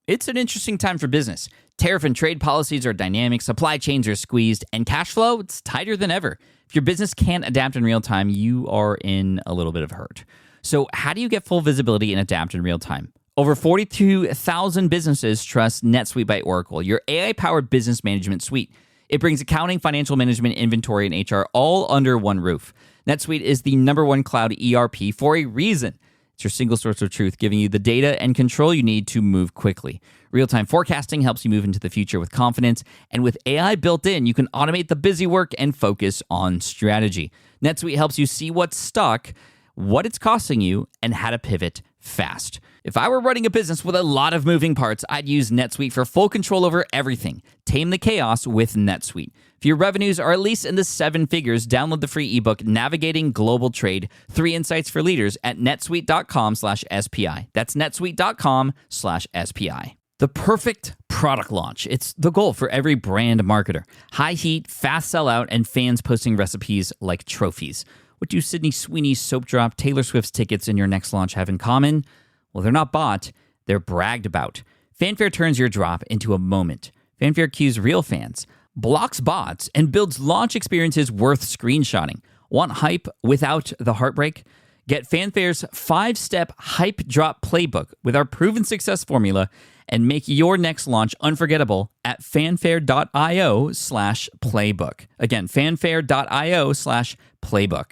It's an interesting time for business. Tariff and trade policies are dynamic, supply chains are squeezed, and cash flow, it's tighter than ever. If your business can't adapt in real time, you are in a little bit of hurt. So how do you get full visibility and adapt in real time? Over 42,000 businesses trust NetSuite by Oracle, your AI-powered business management suite. It brings accounting, financial management, inventory, and HR all under one roof. NetSuite is the #1 cloud ERP for a reason. It's your single source of truth, giving you the data and control you need to move quickly. Real-time forecasting helps you move into the future with confidence, and with AI built in, you can automate the busy work and focus on strategy. NetSuite helps you see what's stuck, what it's costing you, and how to pivot fast. If I were running a business with a lot of moving parts, I'd use NetSuite for full control over everything. Tame the chaos with NetSuite. If your revenues are at least in the 7 figures, download the free ebook, Navigating Global Trade, 3 Insights for Leaders at netsuite.com/SPI. That's netsuite.com/SPI. The perfect product launch. It's the goal for every brand marketer. High heat, fast sellout, and fans posting recipes like trophies. What do Sydney Sweeney's soap drop, Taylor Swift's tickets, and your next launch have in common? Well, they're not bought, they're bragged about. Fanfare turns your drop into a moment. Fanfare cues real fans, blocks bots, and builds launch experiences worth screenshotting. Want hype without the heartbreak? Get Fanfare's 5-step hype drop playbook with our proven success formula and make your next launch unforgettable at fanfare.io/playbook. Again, fanfare.io/playbook.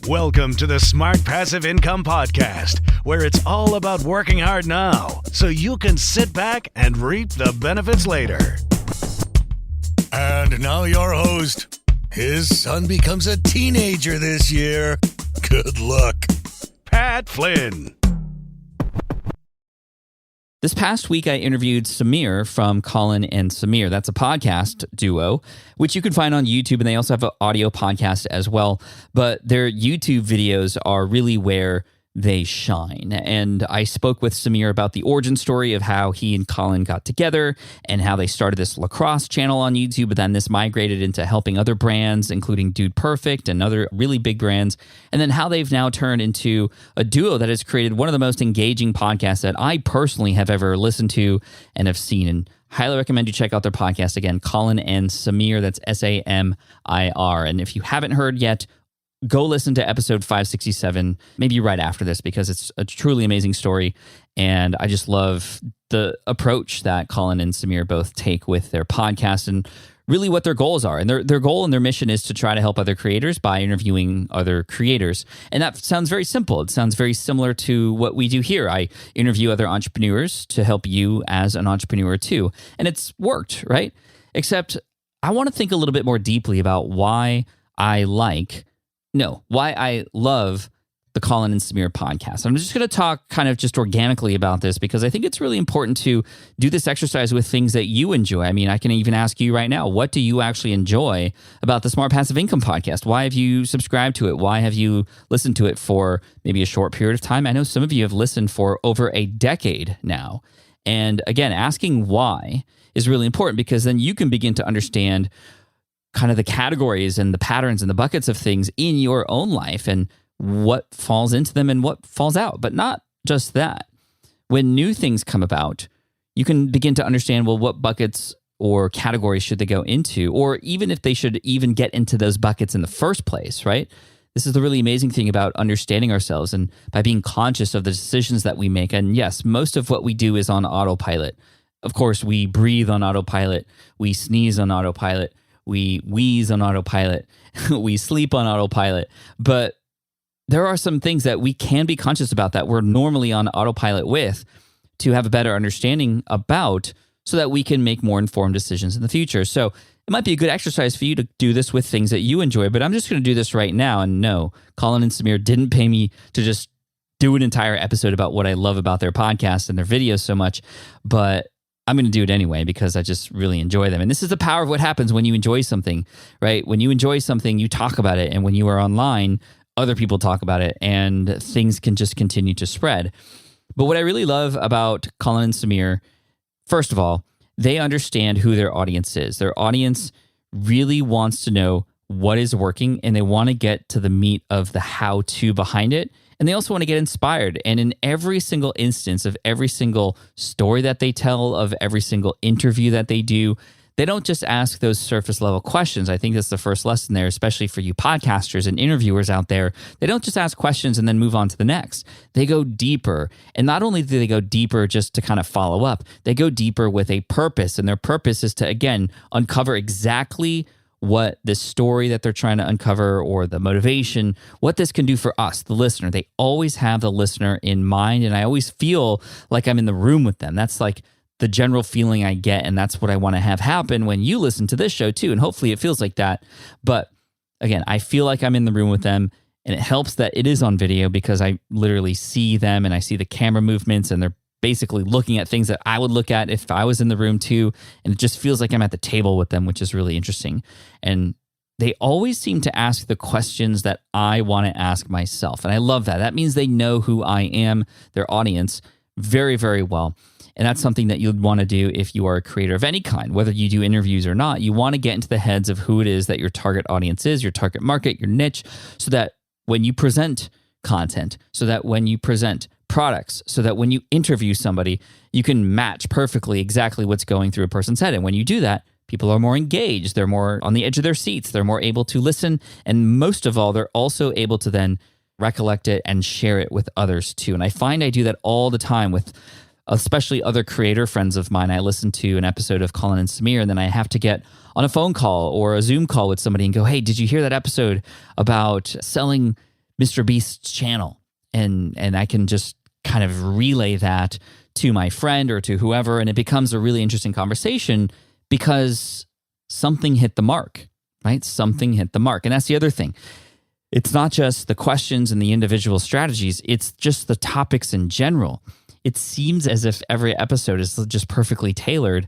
Welcome to the Smart Passive Income Podcast, where it's all about working hard now so you can sit back and reap the benefits later. And now your host. His son becomes a teenager this year. Good luck. Pat Flynn. This past week, I interviewed Samir from Colin and Samir. That's a podcast duo, which you can find on YouTube, and they also have an audio podcast as well. But their YouTube videos are really where they shine. And I spoke with Samir about the origin story of how he and Colin got together and how they started this lacrosse channel on YouTube, but then this migrated into helping other brands, including Dude Perfect and other really big brands, and then how they've now turned into a duo that has created one of the most engaging podcasts that I personally have ever listened to and have seen. And highly recommend you check out their podcast again, Colin and Samir. That's Samir. And if you haven't heard yet, go listen to episode 567, maybe right after this, because it's a truly amazing story. And I just love the approach that Colin and Samir both take with their podcast and really what their goals are. And their goal and their mission is to try to help other creators by interviewing other creators. And that sounds very simple. It sounds very similar to what we do here. I interview other entrepreneurs to help you as an entrepreneur too. And it's worked, right? Except I want to think a little bit more deeply about why I love the Colin and Samir podcast. I'm just going to talk kind of just organically about this because I think it's really important to do this exercise with things that you enjoy. I mean, I can even ask you right now, what do you actually enjoy about the Smart Passive Income podcast? Why have you subscribed to it? Why have you listened to it for maybe a short period of time? I know some of you have listened for over a decade now. And again, asking why is really important because then you can begin to understand kind of the categories and the patterns and the buckets of things in your own life and what falls into them and what falls out. But not just that. When new things come about, you can begin to understand, well, what buckets or categories should they go into, or even if they should even get into those buckets in the first place, right? This is the really amazing thing about understanding ourselves and by being conscious of the decisions that we make. And yes, most of what we do is on autopilot. Of course, we breathe on autopilot. We sneeze on autopilot. We wheeze on autopilot, we sleep on autopilot, but there are some things that we can be conscious about that we're normally on autopilot with to have a better understanding about so that we can make more informed decisions in the future. So it might be a good exercise for you to do this with things that you enjoy, but I'm just going to do this right now. And no, Colin and Samir didn't pay me to just do an entire episode about what I love about their podcast and their videos so much, but I'm going to do it anyway because I just really enjoy them. And this is the power of what happens when you enjoy something, right? When you enjoy something, you talk about it. And when you are online, other people talk about it and things can just continue to spread. But what I really love about Colin and Samir, first of all, they understand who their audience is. Their audience really wants to know what is working and they want to get to the meat of the how-to behind it. and they also want to get inspired. And in every single instance of every single story that they tell, of every single interview that they do, they don't just ask those surface level questions. I think that's the first lesson there, especially for you podcasters and interviewers out there. They don't just ask questions and then move on to the next. They go deeper. And not only do they go deeper just to kind of follow up, they go deeper with a purpose. And their purpose is to, again, uncover exactly what this story that they're trying to uncover, or the motivation, what this can do for us, the listener. They always have the listener in mind. And I always feel like I'm in the room with them. That's like the general feeling I get, and that's what I want to have happen when you listen to this show too, and hopefully it feels like that. But again, I feel like I'm in the room with them, and it helps that it is on video because I literally see them and I see the camera movements, and they're basically looking at things that I would look at if I was in the room too, and it just feels like I'm at the table with them, which is really interesting. And they always seem to ask the questions that I want to ask myself, and I love that. That means they know who I am, their audience, very, very well. And that's something that you'd want to do if you are a creator of any kind, whether you do interviews or not. You want to get into the heads of who it is that your target audience is, your target market, your niche, so that when you present content, so that when you present products, so that when you interview somebody, you can match perfectly exactly what's going through a person's head. And when you do that, people are more engaged. They're more on the edge of their seats. They're more able to listen. And most of all, they're also able to then recollect it and share it with others too. And I find I do that all the time with especially other creator friends of mine. I listen to an episode of Colin and Samir, and then I have to get on a phone call or a Zoom call with somebody and go, hey, did you hear that episode about selling Mr. Beast's channel? And I can just kind of relay that to my friend or to whoever, and it becomes a really interesting conversation because something hit the mark, right? Something hit the mark. And that's the other thing. It's not just the questions and the individual strategies, it's just the topics in general. It seems as if every episode is just perfectly tailored,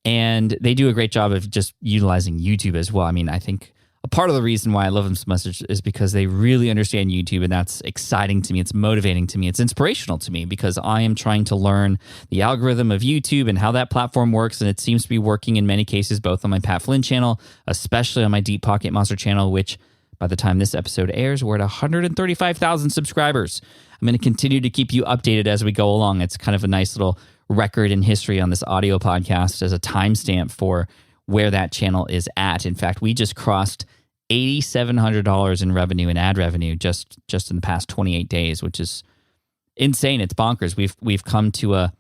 and they do a great job of just utilizing YouTube as well. I mean, I think a part of the reason why I love them so much is because they really understand YouTube, and that's exciting to me. It's motivating to me. It's inspirational to me because I am trying to learn the algorithm of YouTube and how that platform works, and it seems to be working in many cases, both on my Pat Flynn channel, especially on my Deep Pocket Monster channel, which by the time this episode airs, we're at 135,000 subscribers. I'm going to continue to keep you updated as we go along. It's kind of a nice little record in history on this audio podcast as a timestamp for where that channel is at. In fact, we just crossed $8,700 in revenue and ad revenue just in the past 28 days, which is insane. It's bonkers. We've come to a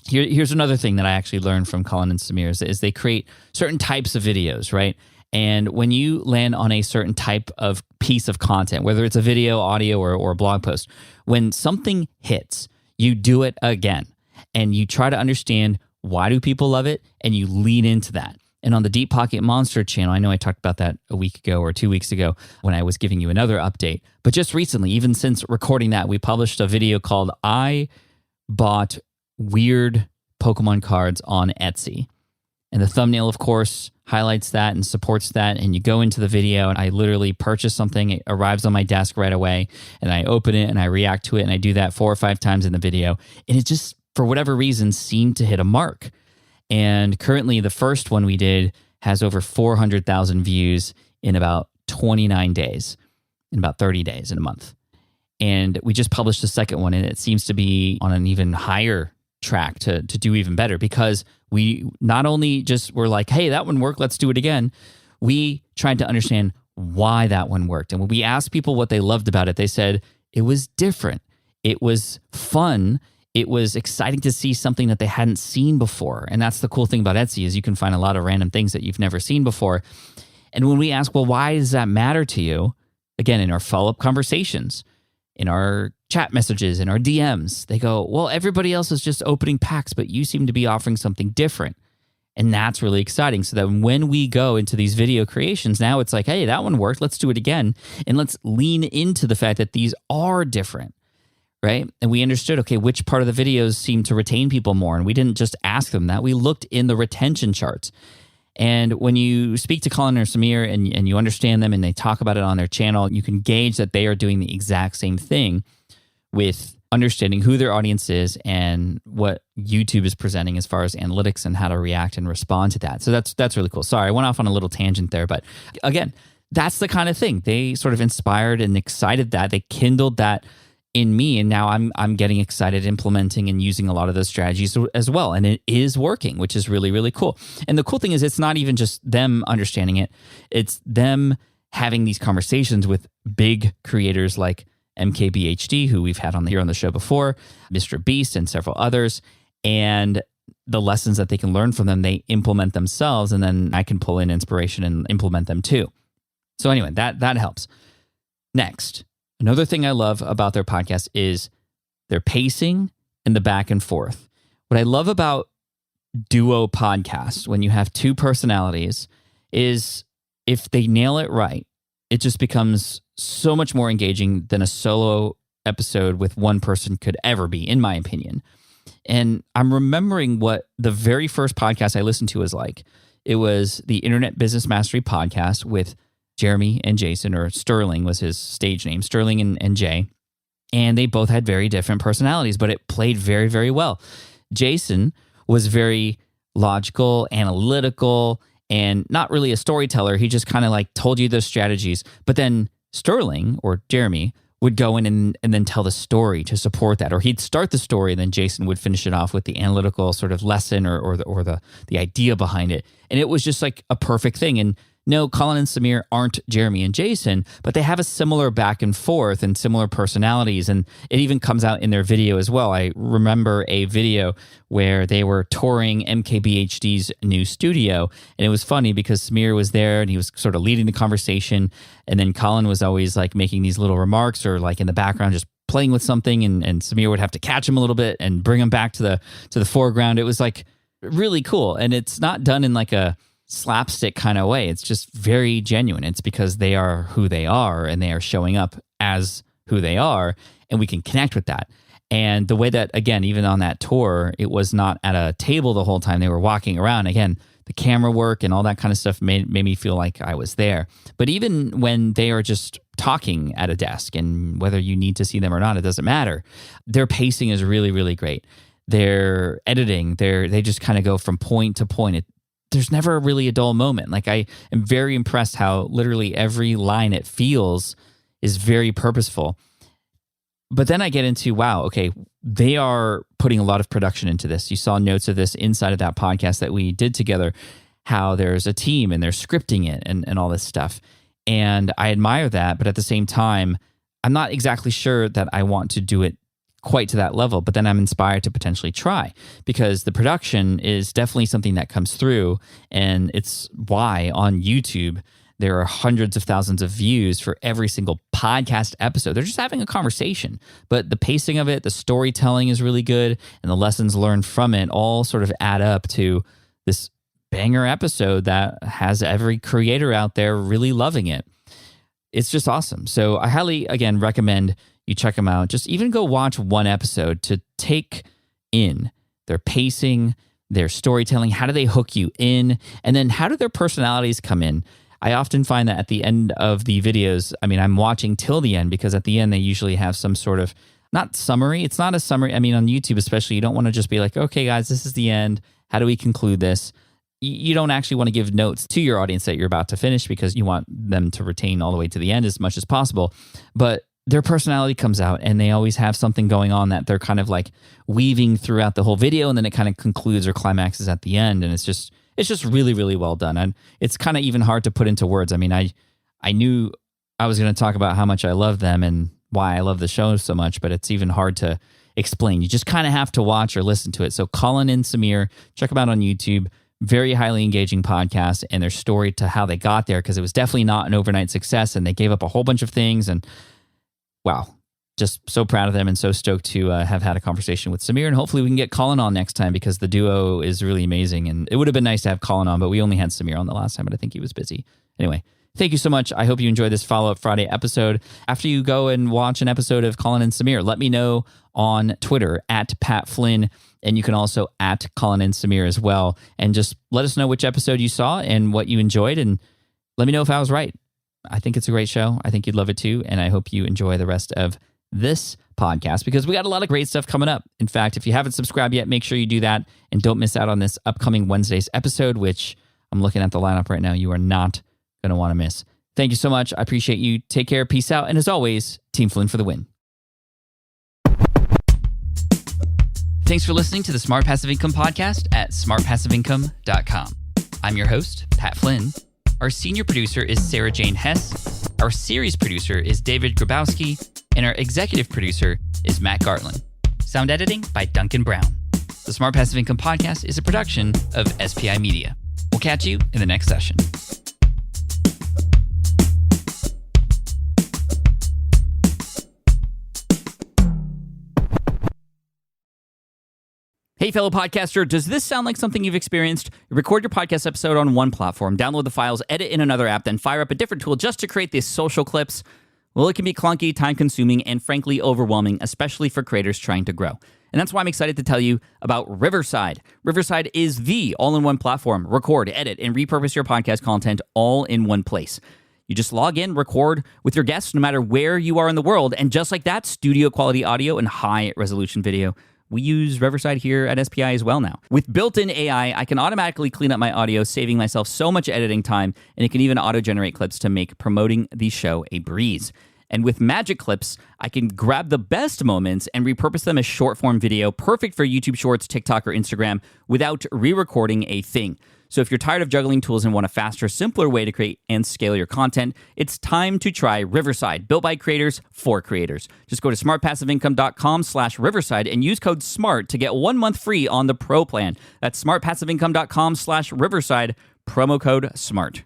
here's another thing that I actually learned from Colin and Samir is they create certain types of videos, right? And when you land on a certain type of piece of content, whether it's a video, audio, or a blog post, when something hits, you do it again. And you try to understand why do people love it, and you lean into that. And on the Deep Pocket Monster channel, I know I talked about that a week ago or 2 weeks ago when I was giving you another update. But just recently, even since recording that, we published a video called I Bought Weird Pokemon Cards on Etsy. And the thumbnail, of course, highlights that and supports that. And you go into the video, and I literally purchase something. It arrives on my desk right away, and I open it and I react to it. And I do that 4 or 5 times in the video. And it just, for whatever reason, seemed to hit a mark. And currently, the first one we did has over 400,000 views in about 29 days, in about 30 days, in a month. And we just published the second one, and it seems to be on an even higher track to do even better, because we not only just were like, hey, that one worked, let's do it again. We tried to understand why that one worked. And when we asked people what they loved about it, they said it was different. It was fun. It was exciting to see something that they hadn't seen before. And that's the cool thing about Etsy is you can find a lot of random things that you've never seen before. And when we ask, well, why does that matter to you? Again, in our follow-up conversations, in our chat messages, in our DMs, they go, well, everybody else is just opening packs, but you seem to be offering something different. And that's really exciting. So that when we go into these video creations, now it's like, hey, that one worked. Let's do it again. And let's lean into the fact that these are different, right? And we understood, okay, which part of the videos seem to retain people more. And we didn't just ask them that. We looked in the retention charts. And when you speak to Colin or Samir and you understand them and they talk about it on their channel, you can gauge that they are doing the exact same thing with understanding who their audience is and what YouTube is presenting as far as analytics and how to react and respond to that. So that's really cool. Sorry, I went off on a little tangent there, but again, that's the kind of thing. They sort of inspired and excited that. They kindled that in me, and now I'm getting excited implementing and using a lot of those strategies as well, and it is working, which is really, really cool. And the cool thing is it's not even just them understanding it, it's them having these conversations with big creators like MKBHD, who we've had here on the show before, Mr. Beast, and several others, and the lessons that they can learn from them, they implement themselves, and then I can pull in inspiration and implement them too. So anyway, that helps. Next, another thing I love about their podcast is their pacing and the back and forth. What I love about duo podcasts, when you have two personalities, is if they nail it right, it just becomes so much more engaging than a solo episode with one person could ever be, in my opinion. And I'm remembering what the very first podcast I listened to was like. It was the Internet Business Mastery podcast with Jeremy and Jason, or Sterling was his stage name, Sterling and Jay. And they both had very different personalities, but it played very, very well. Jason was very logical, analytical, and not really a storyteller. He just kind of like told you those strategies. But then Sterling, or Jeremy, would go in and then tell the story to support that. Or he'd start the story, and then Jason would finish it off with the analytical sort of lesson or the idea behind it. And it was just like a perfect thing. And no, Colin and Samir aren't Jeremy and Jason, but they have a similar back and forth and similar personalities. And it even comes out in their video as well. I remember a video where they were touring MKBHD's new studio. And it was funny because Samir was there and he was sort of leading the conversation. And then Colin was always like making these little remarks or like in the background just playing with something. And Samir would have to catch him a little bit and bring him back to the foreground. It was like really cool. And it's not done in like a slapstick kind of way. It's just very genuine. It's because they are who they are and they are showing up as who they are, and we can connect with that. And the way that, again, even on that tour, it was not at a table the whole time. They were walking around. Again, the camera work and all that kind of stuff made me feel like I was there. But even when they are just talking at a desk, and whether you need to see them or not, it doesn't matter. Their pacing is really, really great. Their editing, they just kind of go from point to point. There's never really a dull moment. Like, I am very impressed how literally every line it feels is very purposeful. But then I get into, wow, okay, they are putting a lot of production into this. You saw notes of this inside of that podcast that we did together, how there's a team and they're scripting it and all this stuff. And I admire that, but at the same time, I'm not exactly sure that I want to do it quite to that level, but then I'm inspired to potentially try, because the production is definitely something that comes through, and it's why on YouTube there are hundreds of thousands of views for every single podcast episode. They're just having a conversation, but the pacing of it, the storytelling is really good, and the lessons learned from it all sort of add up to this banger episode that has every creator out there really loving it. It's just awesome. So I highly, again, recommend you check them out. Just even go watch one episode to take in their pacing, their storytelling. How do they hook you in? And then how do their personalities come in? I often find that at the end of the videos, I'm watching till the end, because at the end they usually have some sort of, not summary. It's not a summary. On YouTube especially, you don't want to just be like, okay, guys, this is the end. How do we conclude this? You don't actually want to give notes to your audience that you're about to finish, because you want them to retain all the way to the end as much as possible. But their personality comes out, and they always have something going on that they're kind of like weaving throughout the whole video, and then it kind of concludes or climaxes at the end. And it's just really, really well done. And it's kind of even hard to put into words. I knew I was going to talk about how much I love them and why I love the show so much, but it's even hard to explain. You just kind of have to watch or listen to it. So Colin and Samir, check them out on YouTube. Very highly engaging podcast, and their story to how they got there, because it was definitely not an overnight success, and they gave up a whole bunch of things. And wow, just so proud of them, and so stoked to have had a conversation with Samir. And hopefully we can get Colin on next time, because the duo is really amazing. And it would have been nice to have Colin on, but we only had Samir on the last time, but I think he was busy. Anyway, thank you so much. I hope you enjoyed this follow-up Friday episode. After you go and watch an episode of Colin and Samir, let me know on Twitter at Pat Flynn, and you can also at Colin and Samir as well. And just let us know which episode you saw and what you enjoyed, and let me know if I was right. I think it's a great show. I think you'd love it too, and I hope you enjoy the rest of this podcast, because we got a lot of great stuff coming up. In fact, if you haven't subscribed yet, make sure you do that, and don't miss out on this upcoming Wednesday's episode, which I'm looking at the lineup right now. You are not going to want to miss. Thank you so much. I appreciate you. Take care. Peace out. And as always, Team Flynn for the win. Thanks for listening to the Smart Passive Income Podcast at smartpassiveincome.com. I'm your host, Pat Flynn. Our senior producer is Sarah Jane Hess. Our series producer is David Grabowski. And our executive producer is Matt Gartland. Sound editing by Duncan Brown. The Smart Passive Income Podcast is a production of SPI Media. We'll catch you in the next session. Hey, fellow podcaster, does this sound like something you've experienced? You record your podcast episode on one platform, download the files, edit in another app, then fire up a different tool just to create these social clips? Well, it can be clunky, time-consuming, and frankly overwhelming, especially for creators trying to grow. And that's why I'm excited to tell you about Riverside. Riverside is the all-in-one platform. Record, edit, and repurpose your podcast content all in one place. You just log in, record with your guests no matter where you are in the world, and just like that, studio-quality audio and high-resolution video. We use Riverside here at SPI as well now. With built-in AI, I can automatically clean up my audio, saving myself so much editing time, and it can even auto-generate clips to make promoting the show a breeze. And with Magic Clips, I can grab the best moments and repurpose them as short-form video, perfect for YouTube Shorts, TikTok, or Instagram, without re-recording a thing. So if you're tired of juggling tools and want a faster, simpler way to create and scale your content, it's time to try Riverside, built by creators for creators. Just go to smartpassiveincome.com/Riverside and use code SMART to get 1 month free on the Pro plan. That's smartpassiveincome.com/Riverside, promo code SMART.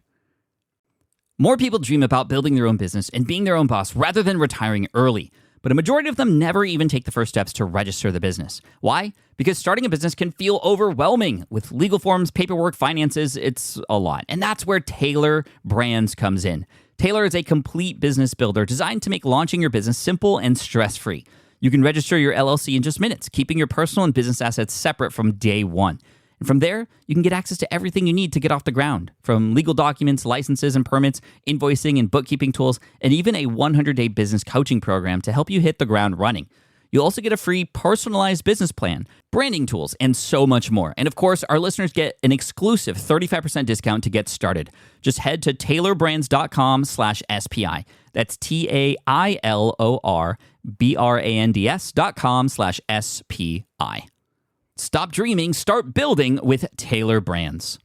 More people dream about building their own business and being their own boss rather than retiring early. But a majority of them never even take the first steps to register the business. Why? Because starting a business can feel overwhelming. With legal forms, paperwork, finances, it's a lot. And that's where Taylor Brands comes in. Taylor is a complete business builder designed to make launching your business simple and stress-free. You can register your LLC in just minutes, keeping your personal and business assets separate from day one. And from there, you can get access to everything you need to get off the ground, from legal documents, licenses and permits, invoicing and bookkeeping tools, and even a 100-day business coaching program to help you hit the ground running. You'll also get a free personalized business plan, branding tools, and so much more. And of course, our listeners get an exclusive 35% discount to get started. Just head to taylorbrands.com/SPI. That's TAILORBRANDS.com/SPI. Stop dreaming, start building with Taylor Brands.